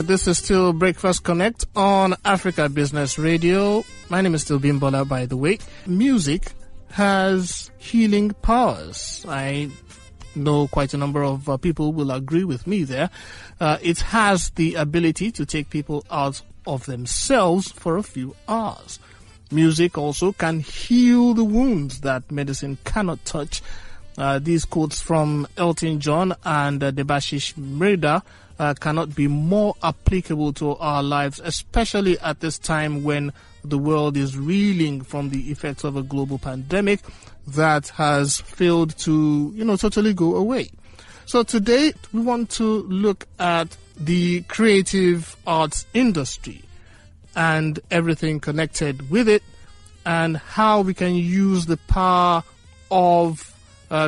This is still Breakfast Connect on Africa Business Radio. My name is still Bimbola, by the way. Music has healing powers. I know quite a number of people will agree with me there. It has the ability to take people out of themselves for a few hours. Music also can heal the wounds that medicine cannot touch. These quotes from Elton John and Debasish Mridha cannot be more applicable to our lives, especially at this time when the world is reeling from the effects of a global pandemic that has failed to, totally go away. So today we want to look at the creative arts industry and everything connected with it, and how we can use the power of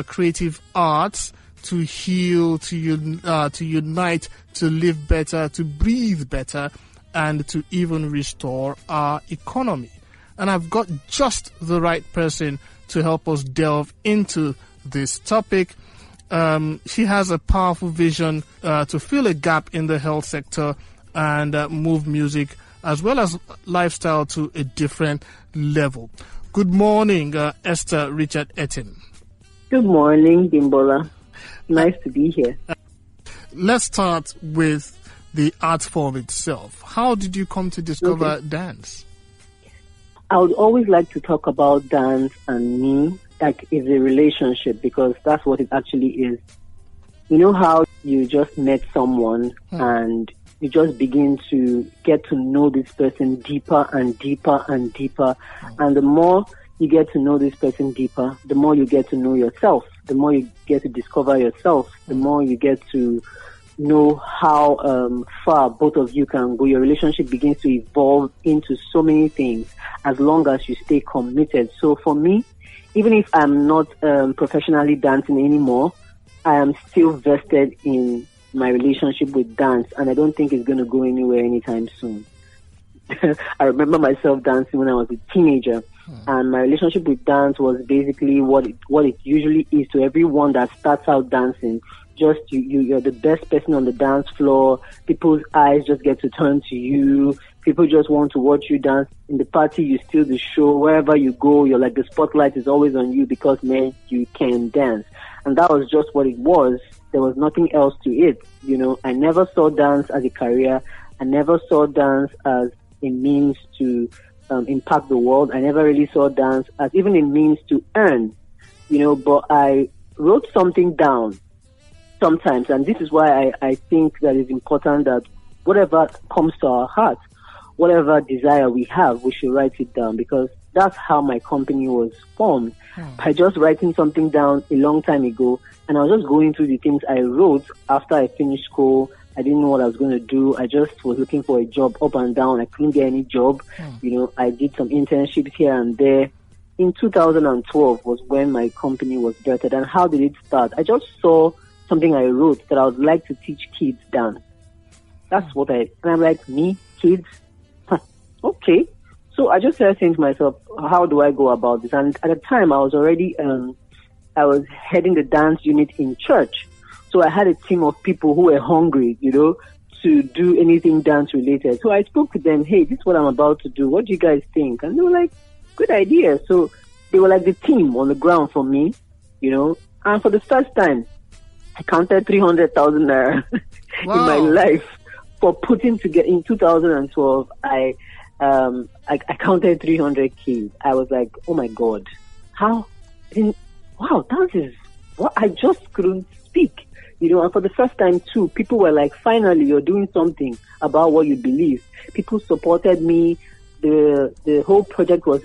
creative arts to heal, to unite, to live better, to breathe better, and to even restore our economy. And I've got just the right person to help us delve into this topic. She has a powerful vision to fill a gap in the health sector and move music as well as lifestyle to a different level. Good morning, Esta Richard Etim. Good morning, Bimbola. Nice to be here. Let's start with the art form itself. How did you come to discover dance? I would always like to talk about dance and me like it's a relationship, because that's what it actually is. You know how you just met someone and you just begin to get to know this person deeper and deeper and deeper. And the more you get to know this person deeper, the more you get to know yourself. The more you get to discover yourself, the more you get to know how far both of you can go. Your relationship begins to evolve into so many things as long as you stay committed. So for me, even if I'm not professionally dancing anymore, I am still vested in my relationship with dance, and I don't think it's going to go anywhere anytime soon. I remember myself dancing when I was a teenager, and my relationship with dance was basically what it usually is to everyone that starts out dancing. Just you're the best person on the dance floor. People's eyes just get to turn to you. People just want to watch you dance. In the party, you steal the show. Wherever you go, you're like the spotlight is always on you because, man, you can dance. And that was just what it was. There was nothing else to it. I never saw dance as a career. I never saw dance as a means to impact the world. I never really saw dance as even a means to earn, but I wrote something down sometimes. And this is why I think that it's important that whatever comes to our heart, whatever desire we have, we should write it down, because that's how my company was formed. By just writing something down a long time ago, and I was just going through the things I wrote after I finished school. I didn't know what I was going to do. I just was looking for a job up and down. I couldn't get any job. I did some internships here and there. In 2012 was when my company was birthed. And how did it start? I just saw something I wrote that I would like to teach kids dance. That's what and I'm like, me, kids? Okay. So I just started saying to myself, how do I go about this? And at the time, I was already, I was heading the dance unit in church. So I had a team of people who were hungry, to do anything dance related. So I spoke to them, hey, this is what I'm about to do. What do you guys think? And they were like, good idea. So they were like the team on the ground for me, and for the first time, I counted 300,000 naira in my life for putting together. In 2012, I counted 300K. I was like, oh my God, wow, dance is what I just couldn't speak. And for the first time too, people were like, finally, you're doing something about what you believe. People supported me. The whole project was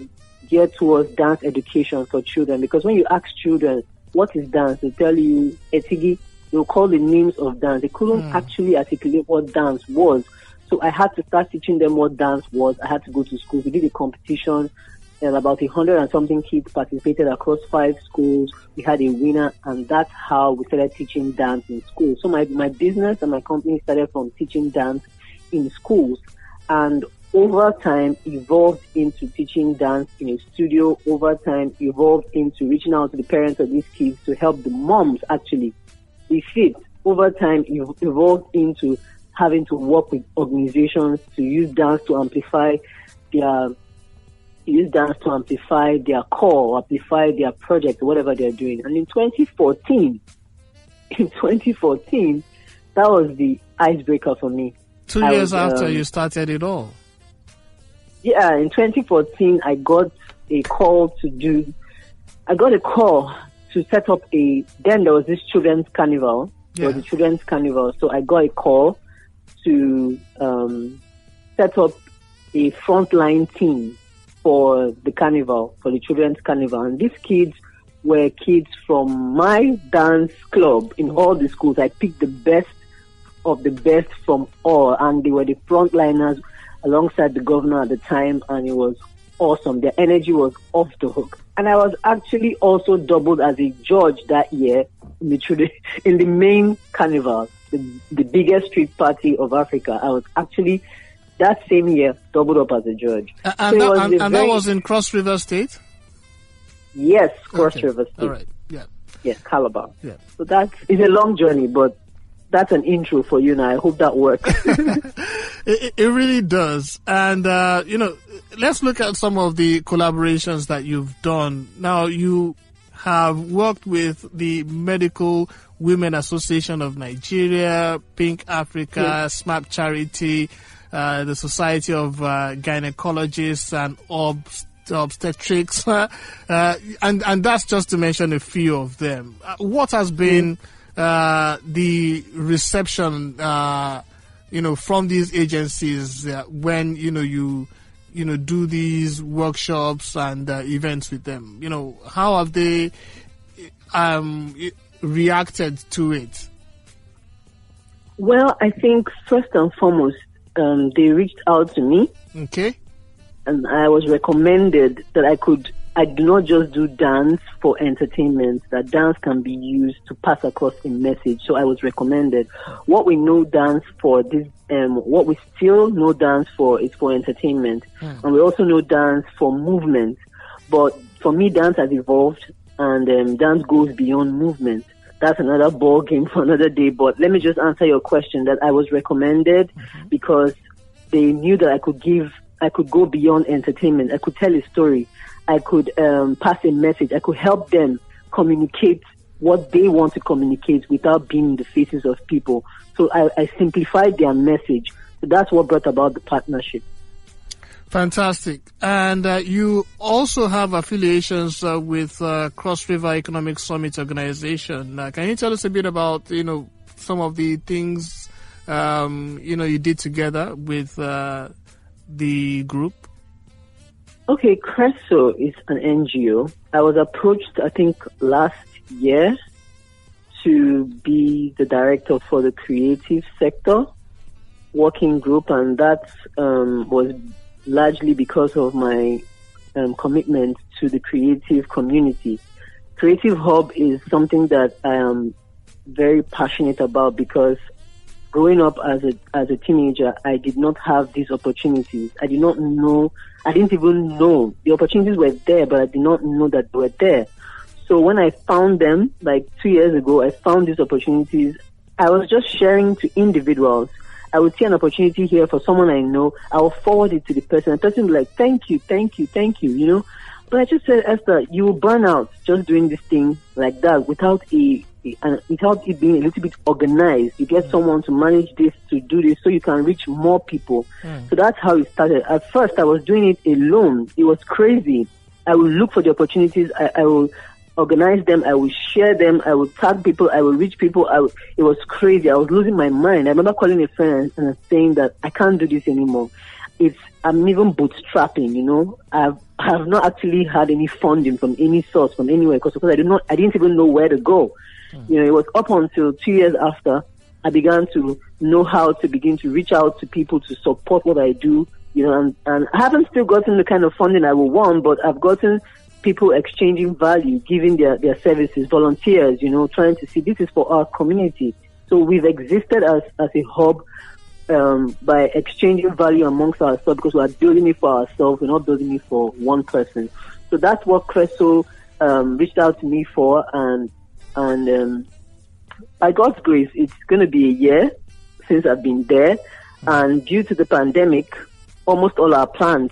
geared towards dance education for children, because when you ask children, what is dance? They tell you, etigi. They'll call the names of dance. They couldn't actually articulate what dance was. So I had to start teaching them what dance was. I had to go to schools. We did a competition, and about 100 and something kids participated across 5 schools. We had a winner, and that's how we started teaching dance in schools. So my business and my company started from teaching dance in schools, and over time evolved into teaching dance in a studio. Over time evolved into reaching out to the parents of these kids to help the moms actually be fit. Over time evolved into having to work with organizations to use dance to amplify their call, amplify their project, whatever they're doing. And in 2014, that was the icebreaker for me. 2 years after you started it all. Yeah, in 2014, I got a call to set up then there was this children's carnival. There was a children's carnival. So I got a call to set up a frontline team for the carnival, for the children's carnival. And these kids were kids from my dance club in all the schools. I picked the best of the best from all, and they were the frontliners alongside the governor at the time, and it was awesome. Their energy was off the hook. And I was actually also doubled as a judge that year in the main carnival, the biggest street party of Africa. I was actually, that same year, doubled up as a judge. And that was in Cross River State? Yes, Cross River State. All right, yeah. Yes, Calabar. Yeah. So it's a long journey, but that's an intro for you now. I hope that works. It really does. And, let's look at some of the collaborations that you've done. Now, you have worked with the Medical Women Association of Nigeria, Pink Africa, SMAP Charity, the Society of Gynecologists and Obstetrics, and that's just to mention a few of them. What has been the reception, from these agencies when you do these workshops and events with them? How have they reacted to it? Well, I think first and foremost, they reached out to me. Okay. And I was recommended that I do not just do dance for entertainment, that dance can be used to pass across a message. So I was recommended. What we know dance for, what we still know dance for is for entertainment. And we also know dance for movement. But for me, dance has evolved, and dance goes beyond movement. That's another ball game for another day. But let me just answer your question, that I was recommended because they knew that I could go beyond entertainment. I could tell a story. I could pass a message. I could help them communicate what they want to communicate without being in the faces of people. So I simplified their message. So that's what brought about the partnership. Fantastic. And you also have affiliations with Cross River Economic Summit Organization. Can you tell us a bit about, some of the things, you did together with the group? Okay, CRESO is an NGO. I was approached, I think, last year to be the director for the creative sector working group, and that was largely because of my commitment to the creative community. Creative Hub is something that I am very passionate about because growing up as a teenager, I did not have these opportunities. I didn't even know. The opportunities were there, but I did not know that they were there. So when I found them, like 2 years ago, I found these opportunities. I was just sharing to individuals. I would see an opportunity here for someone I know. I will forward it to the person. The person will be like, thank you. But I just said, Esther, you will burn out just doing this thing like that without it being a little bit organized. You get someone to manage this, to do this, so you can reach more people. So that's how it started. At first, I was doing it alone. It was crazy. I will look for the opportunities. I will organize them. I will share them. I will tag people. I will reach people. It was crazy. I was losing my mind. I remember calling a friend and saying that I can't do this anymore. I'm even bootstrapping, I have not actually had any funding from any source, from anywhere, because I didn't even know where to go. It was up until 2 years after I began to know how to begin to reach out to people to support what I do, and I haven't still gotten the kind of funding I would want, but I've gotten people exchanging value, giving their services, volunteers, trying to see this is for our community. So we've existed as a hub by exchanging value amongst ourselves, because we are building it for ourselves, we're not building it for one person. So that's what CRESO reached out to me for, and by God's grace, it's going to be a year since I've been there. And due to the pandemic, almost all our plans,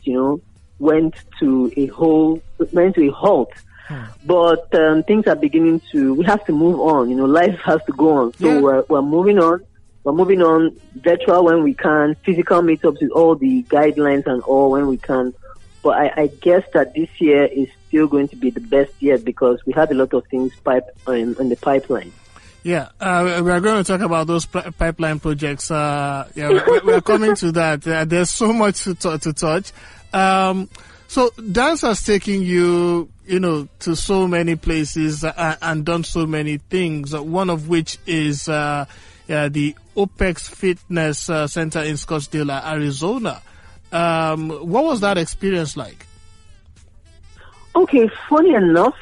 went to a halt. But things are beginning we have to move on. Life has to go on. So we're moving on. We're moving on virtual when we can, physical meetups with all the guidelines and all when we can. But I guess that this year is still going to be the best year because we had a lot of things in the pipeline. Yeah, we are going to talk about those pipeline projects. We're coming to that. There's so much to touch. So dance has taken you, to so many places and done so many things. One of which is the OPEX Fitness Center in Scottsdale, Arizona. What was that experience like? Okay, funny enough,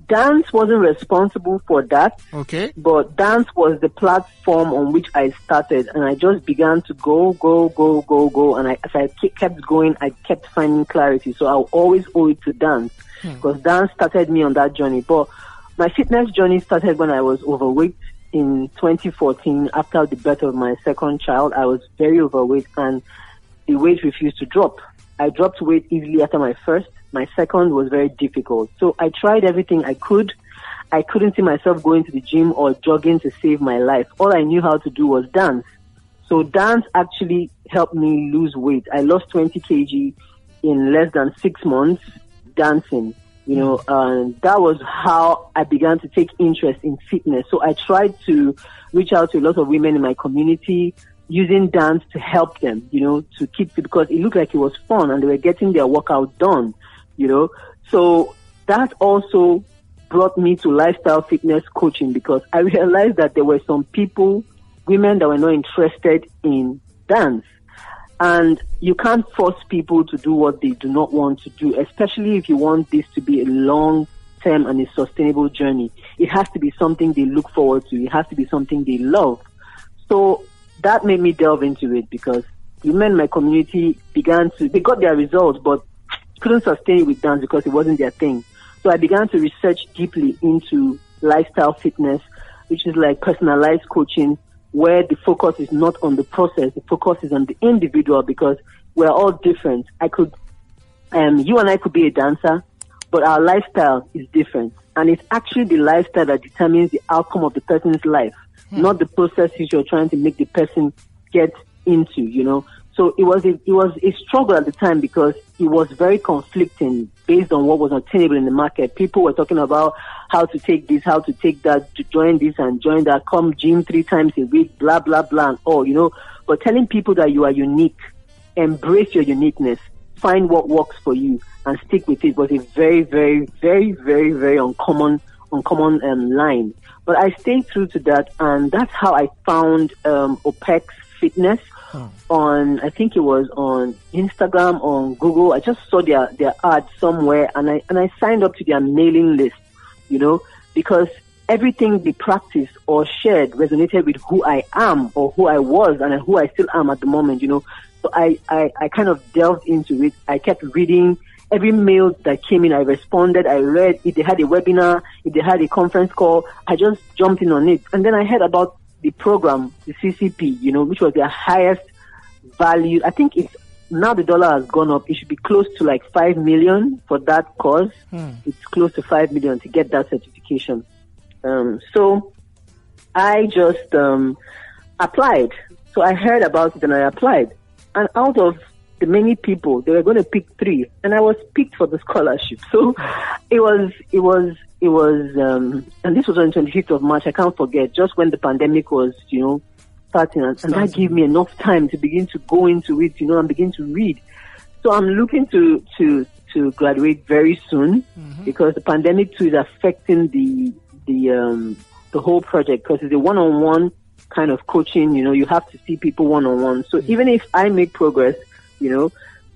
dance wasn't responsible for that. Okay. But dance was the platform on which I started, and I just began to go. And as I kept going, I kept finding clarity. So I'll always owe it to dance because dance started me on that journey. But my fitness journey started when I was overweight in 2014 after the birth of my second child. I was very overweight and the weight refused to drop. I dropped weight easily after my first. My second was very difficult. So I tried everything I could. I couldn't see myself going to the gym or jogging to save my life. All I knew how to do was dance. So dance actually helped me lose weight. I lost 20 kg in less than 6 months dancing, and that was how I began to take interest in fitness. So I tried to reach out to a lot of women in my community, using dance to help them, to keep it, because it looked like it was fun and they were getting their workout done, So that also brought me to lifestyle fitness coaching because I realized that there were some women that were not interested in dance. And you can't force people to do what they do not want to do, especially if you want this to be a long-term and a sustainable journey. It has to be something they look forward to. It has to be something they love. So that made me delve into it because women in my community they got their results, but couldn't sustain it with dance because it wasn't their thing. So I began to research deeply into lifestyle fitness, which is like personalized coaching, where the focus is not on the process, the focus is on the individual because we're all different. You and I could be a dancer, but our lifestyle is different. And it's actually the lifestyle that determines the outcome of the person's life, not the processes you're trying to make the person get into, So it was a struggle at the time because it was very conflicting based on what was attainable in the market. People were talking about how to take this, how to take that, to join this and join that, come gym 3 times a week, blah, blah, blah, and all, But telling people that you are unique, embrace your uniqueness, find what works for you and stick with it was a very, very, very, very, very uncommon line. But I stayed true to that, and that's how I found OPEX Fitness. I think it was on Instagram, on Google. I just saw their ad somewhere and I signed up to their mailing list, because everything they practiced or shared resonated with who I am or who I was and who I still am at the moment, So I kind of delved into it. I kept reading every mail that came in. I responded. I read if they had a webinar, if they had a conference call, I just jumped in on it. And then I heard about the program, the CCP, which was their highest value. I think it's now the dollar has gone up. It should be close to like 5 million for that cause. It's close to 5 million to get that certification. So I just applied. So I heard about it and I applied. And out of the many people, they were going to pick 3, and I was picked for the scholarship. So it was, and this was on the 25th of March. I can't forget, just when the pandemic was, starting, and that gave me enough time to begin to go into it, and begin to read. So I'm looking to graduate very soon because the pandemic too is affecting the whole project because it's a one-on-one kind of coaching. You have to see people one-on-one. So even if I make progress,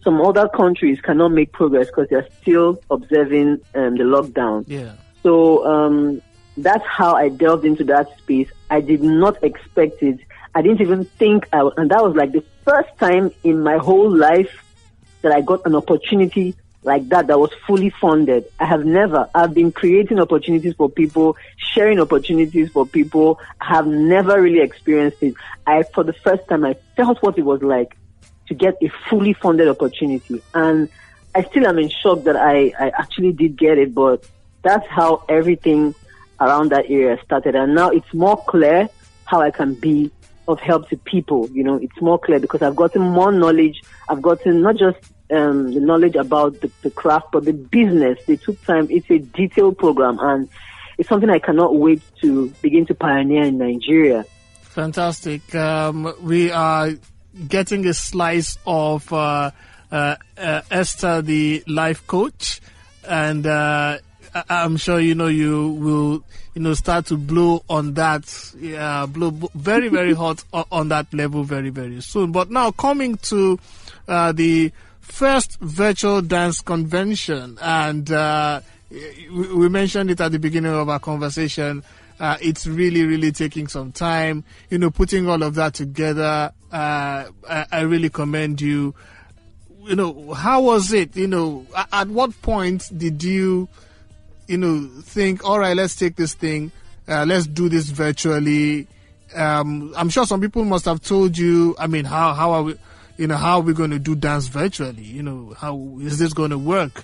some other countries cannot make progress because they're still observing the lockdown. Yeah. So that's how I delved into that space. I did not expect it. I didn't even think and that was like the first time in my whole life that I got an opportunity like that was fully funded. I've been creating opportunities for people, sharing opportunities for people. I have never really experienced it. For the first time, I felt what it was like to get a fully funded opportunity. And I still am in shock that I actually did get it, but that's how everything around that area started. And now it's more clear how I can be of help to people. It's more clear because I've gotten more knowledge. I've gotten not just the knowledge about the craft, but the business. They took time. It's a detailed program, and it's something I cannot wait to begin to pioneer in Nigeria. Fantastic. We are getting a slice of Esther, the life coach, and I'm sure you will start to blow on that, blow very, very hot on that level very, very soon. But now coming to the first virtual dance convention, and we mentioned it at the beginning of our conversation. It's really, really taking some time, putting all of that together. I really commend you. How was it? At what point did you, think, all right, let's take this thing, let's do this virtually? I'm sure some people must have told you, how are we, how are we going to do dance virtually? How is this going to work?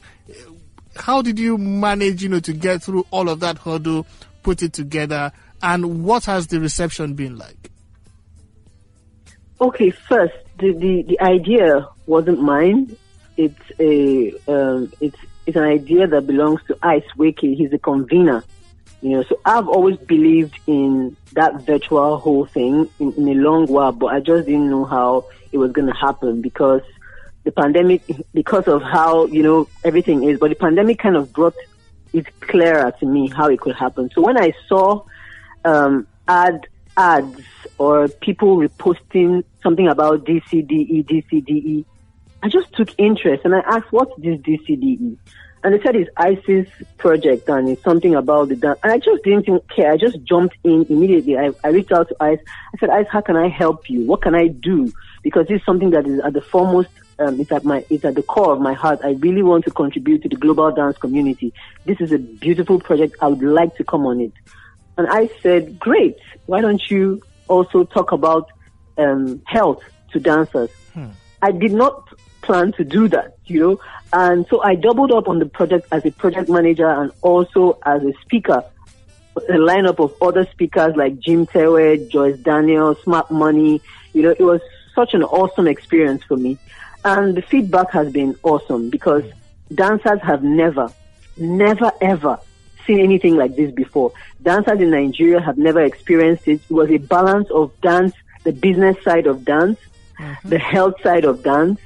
How did you manage, to get through all of that hurdle, put it together, and what has the reception been like? Okay, first, the idea wasn't mine. It's an idea that belongs to Ice Wiki. He's the convener. So I've always believed in that virtual whole thing in a long while, but I just didn't know how it was going to happen because the pandemic, because of how, everything is, but the pandemic kind of brought it clearer to me how it could happen. So when I saw ads or people reposting something about DCDE, I just took interest and I asked, what's this DCDE? And they said it's ICE's project and it's something about the dance. And I just didn't care. I just jumped in immediately. I reached out to ICE. I said, ICE, how can I help you? What can I do? Because this is something that is at the foremost, it's at the core of my heart. I really want to contribute to the global dance community. This is a beautiful project. I would like to come on it. And I said, great. Why don't you also talk about health to dancers? I did not plan to do that, and so I doubled up on the project as a project manager and also as a speaker, a lineup of other speakers like Jim Tewe, Joyce Daniel, Smart Money. It was such an awesome experience for me. And the feedback has been awesome because dancers have never, ever seen anything like this before. Dancers in Nigeria have never experienced it. It was a balance of dance, the business side of dance, the health side of dance,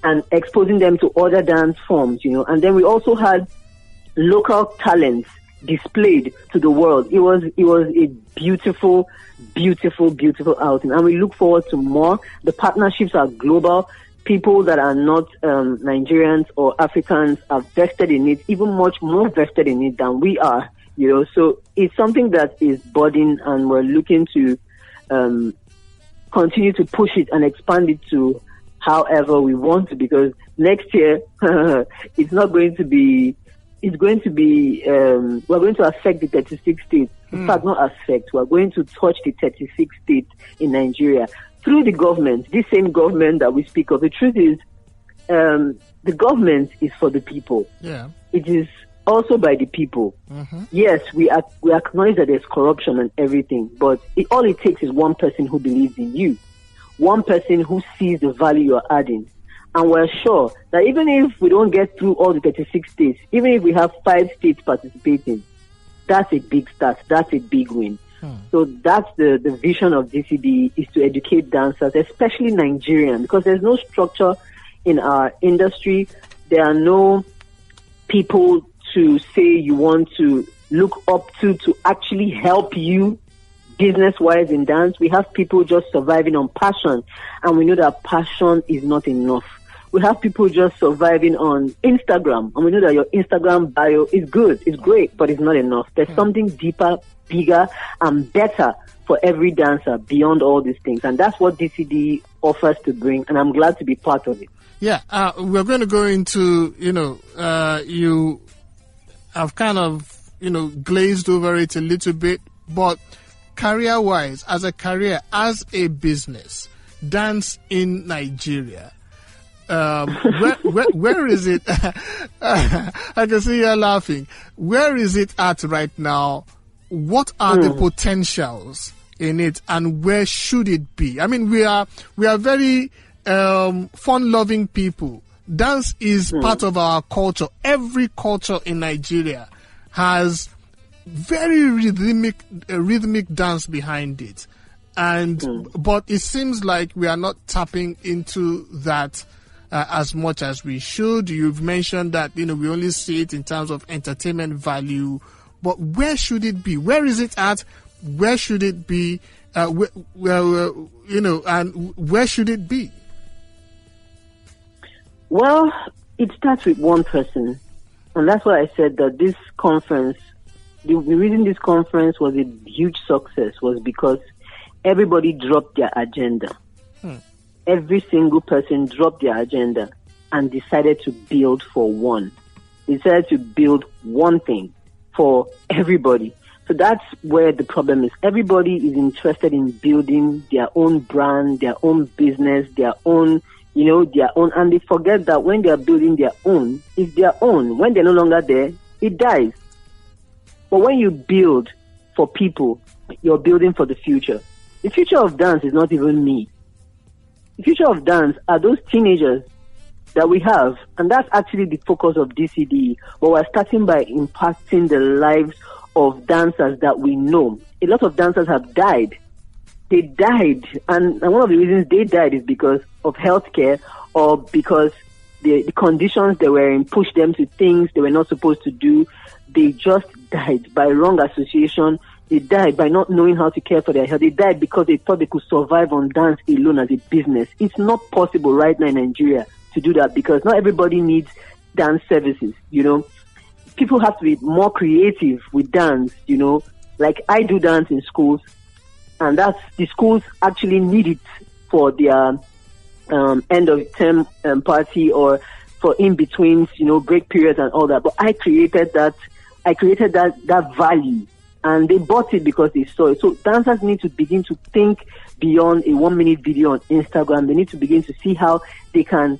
and exposing them to other dance forms, And then we also had local talents displayed to the world. It was a beautiful, beautiful, beautiful outing. And we look forward to more. The partnerships are global. People that are not Nigerians or Africans are vested in it, even much more vested in it than we are, So it's something that is budding and we're looking to continue to push it and expand it to however we want to, because next year it's going to be we're going to affect the 36 states. In fact, not affect, we're going to touch the 36 states in Nigeria through the government, this same government that we speak of. The truth is, the government is for the people. Yeah. It is also by the people. Yes, we acknowledge that there's corruption and everything, but all it takes is one person who believes in you. One person who sees the value you're adding. And we're sure that even if we don't get through all the 36 states, even if we have 5 states participating, that's a big start. That's a big win. So that's the vision of DCD, is to educate dancers, especially Nigerian, because there's no structure in our industry. There are no people to say you want to look up to actually help you business-wise in dance. We have people just surviving on passion, and we know that passion is not enough. We have people just surviving on Instagram, and we know that your Instagram bio is good, it's great, but it's not enough. There's something deeper, bigger, and better for every dancer beyond all these things, and that's what DCD offers to bring, and I'm glad to be part of it. Yeah, we're going to go into, you have kind of, glazed over it a little bit, but career-wise, as a career, as a business, dance in Nigeria, where is it? I can see you laughing. Where is it at right now? What are the potentials in it, and where should it be? I mean, we are very fun-loving people. Dance is part of our culture. Every culture in Nigeria has very rhythmic dance behind it, but it seems like we are not tapping into that as much as we should. You've mentioned that we only see it in terms of entertainment value, but where should it be? Where is it at? Where should it be? And where should it be? Well, it starts with one person, and that's why I said that this conference, the reason this conference was a huge success was because everybody dropped their agenda. Every single person dropped their agenda and decided to build for one. They decided to build one thing for everybody. So that's where the problem is. Everybody is interested in building their own brand, their own business, their own, and they forget that when they are building their own, it's their own. When they're no longer there, it dies. But when you build for people, you're building for the future. The future of dance is not even me. The future of dance are those teenagers that we have, and that's actually the focus of DCD. But we're starting by impacting the lives of dancers that we know. A lot of dancers have died. They died, and one of the reasons they died is because of healthcare, or because the conditions they were in pushed them to things they were not supposed to do. They just died by wrong association. They died by not knowing how to care for their health. They died because they thought they could survive on dance alone as a business. It's not possible right now in Nigeria to do that, because not everybody needs dance services, People have to be more creative with dance, Like I do dance in schools, and that's the schools actually need it for their end of term party, or for in-betweens, break periods and all that. But I created that value. And they bought it because they saw it. So dancers need to begin to think beyond a 1-minute video on Instagram. They need to begin to see how they can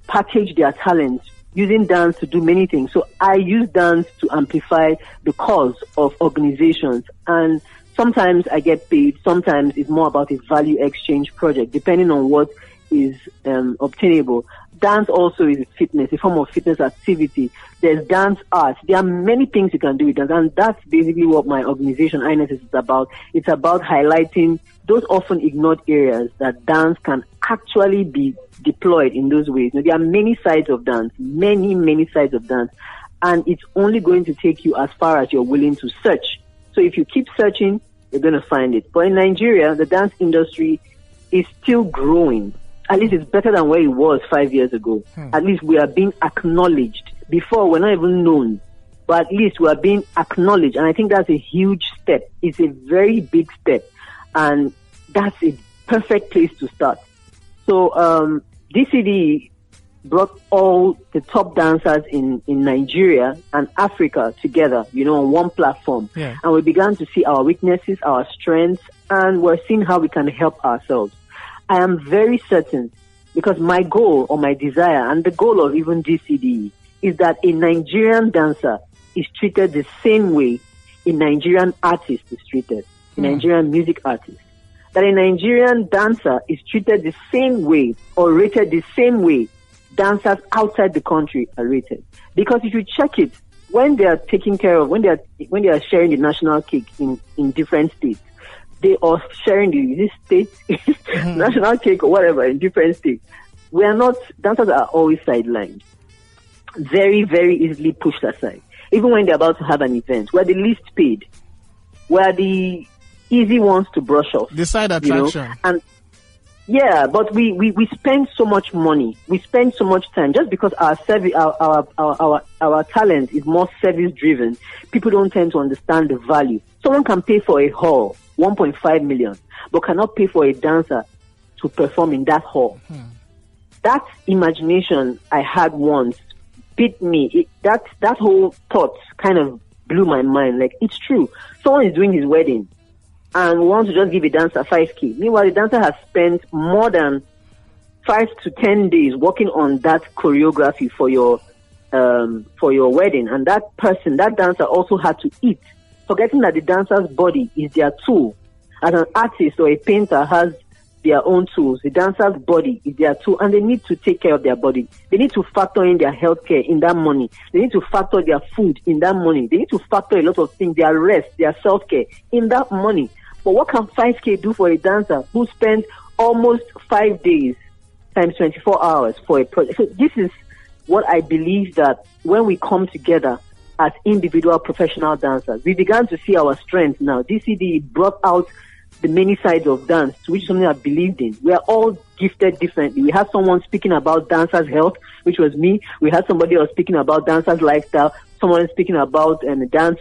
package their talents using dance to do many things. So I use dance to amplify the cause of organizations. And sometimes I get paid. Sometimes it's more about a value exchange project, depending on what is obtainable. Dance also is fitness, a form of fitness activity. There's dance art. There are many things you can do with dance, and that's basically what my organization, INS, is about. It's about highlighting those often ignored areas that dance can actually be deployed in those ways. There are many sides of dance, many sides of dance, and it's only going to take you as far as you're willing to search. So if you keep searching, you're going to find it. But in Nigeria, the dance industry is still growing. At least it's better than where it was 5 years ago. At least we are being acknowledged. Before, we're not even known. But at least we are being acknowledged. And I think that's a huge step. It's a very big step. And that's a perfect place to start. So DCD brought all the top dancers in Nigeria and Africa together, on one platform. Yeah. And we began to see our weaknesses, our strengths, and we're seeing how we can help ourselves. I am very certain, because my goal or my desire, and the goal of even DCD, is that a Nigerian dancer is treated the same way a Nigerian artist is treated, a Nigerian music artist. That a Nigerian dancer is treated the same way or rated the same way dancers outside the country are rated. Because if you check it, when they are taken care of, when they are sharing the national cake in different states, they are sharing the state national cake or whatever in different states. Dancers are always sidelined. Very, very easily pushed aside. Even when they're about to have an event, we're the least paid. We're the easy ones to brush off. The side attraction. And yeah, but we spend so much money. We spend so much time just because our service, our talent is more service driven. People don't tend to understand the value. Someone can pay for a hall, 1.5 million, but cannot pay for a dancer to perform in that hall. that imagination I had once beat me. That whole thought kind of blew my mind. Like, it's true. Someone is doing his wedding and wants to just give a dancer 5K. Meanwhile, the dancer has spent more than 5 to 10 days working on that choreography for your wedding. And that dancer also had to eat, forgetting that the dancer's body is their tool. As an artist or a painter has their own tools, the dancer's body is their tool, and they need to take care of their body. They need to factor in their healthcare in that money. They need to factor their food in that money. They need to factor a lot of things, their rest, their self-care in that money. But what can 5K do for a dancer who spends almost 5 days times 24 hours for a project? So this is what I believe, that when we come together as individual professional dancers, we began to see our strengths now. DCD brought out the many sides of dance, which is something I believed in. We are all gifted differently. We had someone speaking about dancers' health, which was me. We had somebody else speaking about dancers' lifestyle. Someone speaking about dance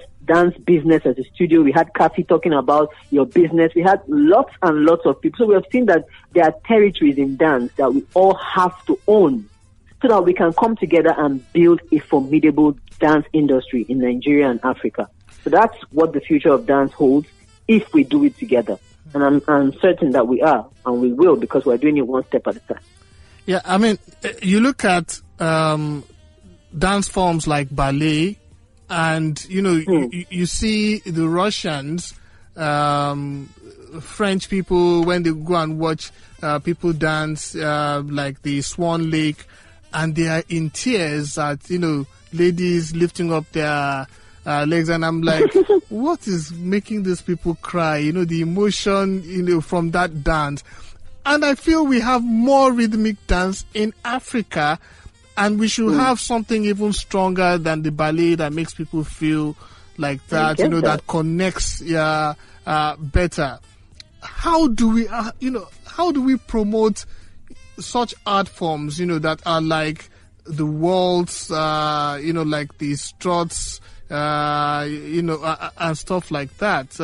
business as a studio. We had Kathy talking about your business. We had lots and lots of people. So we have seen that there are territories in dance that we all have to own, so that we can come together and build a formidable dance industry in Nigeria and Africa. So that's what the future of dance holds if we do it together. And I'm certain that we are, and we will, because we're doing it one step at a time. Yeah, I mean, you look at dance forms like ballet, and, you see the Russians, French people, when they go and watch people dance, like the Swan Lake, and they are in tears at, ladies lifting up their legs, and I'm like, what is making these people cry? The emotion, from that dance. And I feel we have more rhythmic dance in Africa, and we should have something even stronger than the ballet that makes people feel like that, that connects better. How do we promote such art forms, that are like the waltz, like the struts, and stuff like that?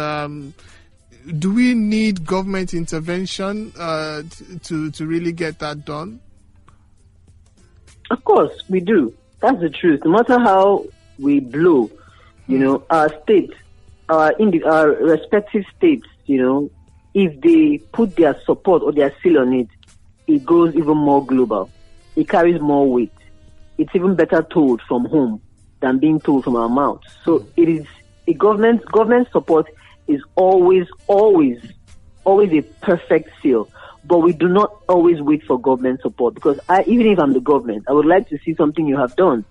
Do we need government intervention to really get that done? Of course, we do. That's the truth. No matter how we blow, our state, our respective states, if they put their support or their seal on it, it goes even more global. It carries more weight. It's even better told from home than being told from our mouths. So it is a government support is always a perfect seal. But we do not always wait for government support, because even if I'm the government, I would like to see something you have done.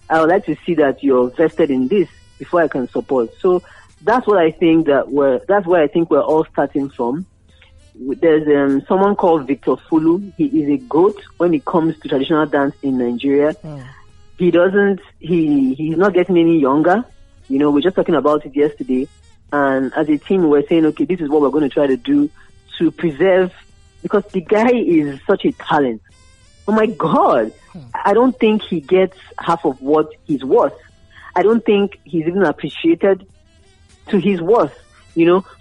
I would like to see that you're vested in this before I can support. So that's what I think that's where I think we're all starting from. There's someone called Victor Fulu. He is a GOAT when it comes to traditional dance in Nigeria. He's not getting any younger. We're just talking about it yesterday. And as a team, we're saying, okay, this is what we're going to try to do to preserve, because the guy is such a talent. Oh my God. I don't think he gets half of what he's worth. I don't think he's even appreciated to his worth,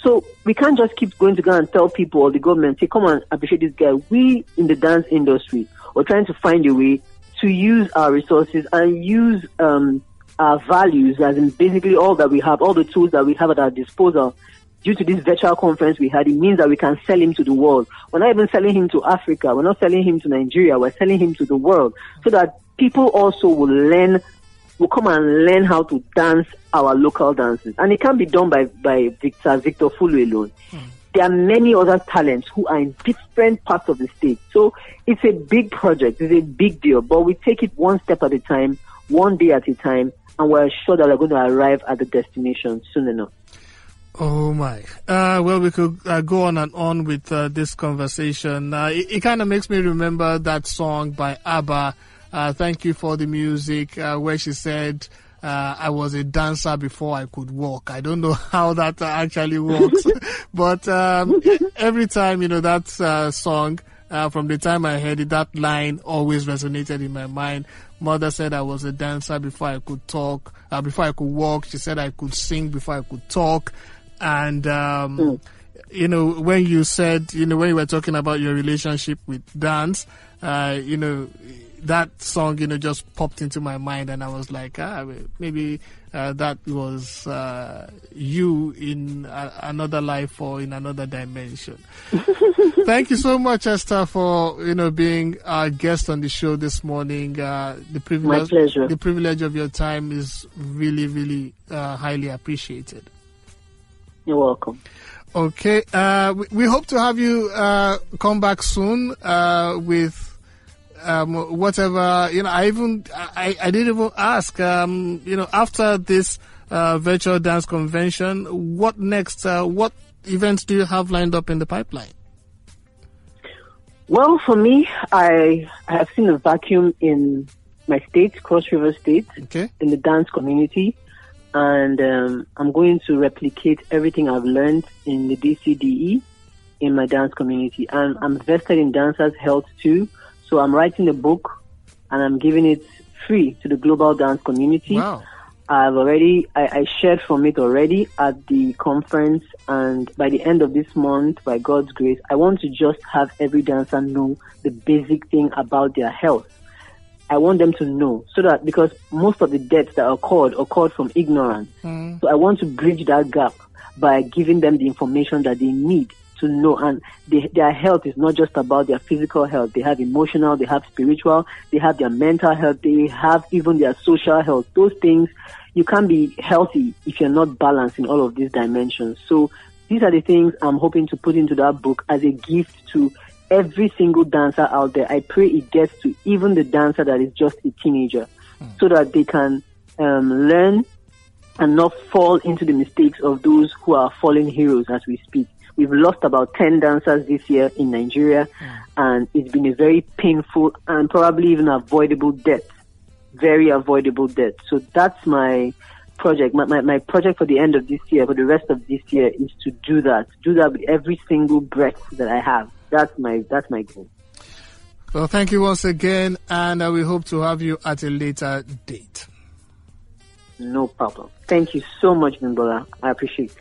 So we can't just keep going to go and tell people or the government, say, come on, appreciate this guy. We in the dance industry, we're trying to find a way to use our resources and use our values, as in basically all that we have, all the tools that we have at our disposal. Due to this virtual conference we had, it means that we can sell him to the world. We're not even selling him to Africa. We're not selling him to Nigeria. We're selling him to the world, so that people also will come and learn how to dance our local dances. And it can't be done by Victor Fulu alone. There are many other talents who are in different parts of the state. So it's a big project. It's a big deal. But we take it one step at a time, one day at a time, and we're sure that we're going to arrive at the destination soon enough. Oh my. Well, we could go on and on with this conversation. It kind of makes me remember that song by ABBA, Thank You for the Music, where she said, I was a dancer before I could walk. I don't know how that actually works, but every time, that song, from the time I heard it, that line always resonated in my mind. Mother said I was a dancer before I could talk, before I could walk. She said I could sing before I could talk. And when you said, when you were talking about your relationship with dance, that song, just popped into my mind, and I was like, maybe that was you in another life or in another dimension. Thank you so much, Esther, for being our guest on the show this morning. The privilege, my pleasure. The privilege of your time is really, really highly appreciated. You're welcome. Okay, we hope to have you come back soon with whatever. I didn't even ask. After this virtual dance convention, what next? What events do you have lined up in the pipeline? Well, for me, I have seen a vacuum in my state, Cross River State, okay, in the dance community. And I'm going to replicate everything I've learned in the DCDE in my dance community. And I'm vested in dancers' health too. So I'm writing a book and I'm giving it free to the global dance community. Wow. I shared from it already at the conference. And by the end of this month, by God's grace, I want to just have every dancer know the basic thing about their health. I want them to know, so that, because most of the deaths that occurred from ignorance. So I want to bridge that gap by giving them the information that they need to know. And their health is not just about their physical health. They have emotional, they have spiritual, they have their mental health, they have even their social health. Those things, you can't be healthy if you're not balanced in all of these dimensions. So these are the things I'm hoping to put into that book as a gift to every single dancer out there. I pray it gets to even the dancer that is just a teenager, so that they can learn and not fall into the mistakes of those who are fallen heroes as we speak. We've lost about 10 dancers this year in Nigeria, and it's been a very painful and probably even avoidable death. Very avoidable death. So that's my project. My project for the end of this year, for the rest of this year, is to do that with every single breath that I have. That's my goal. Well, thank you once again, and we hope to have you at a later date. No problem. Thank you so much, Bimbola. I appreciate it.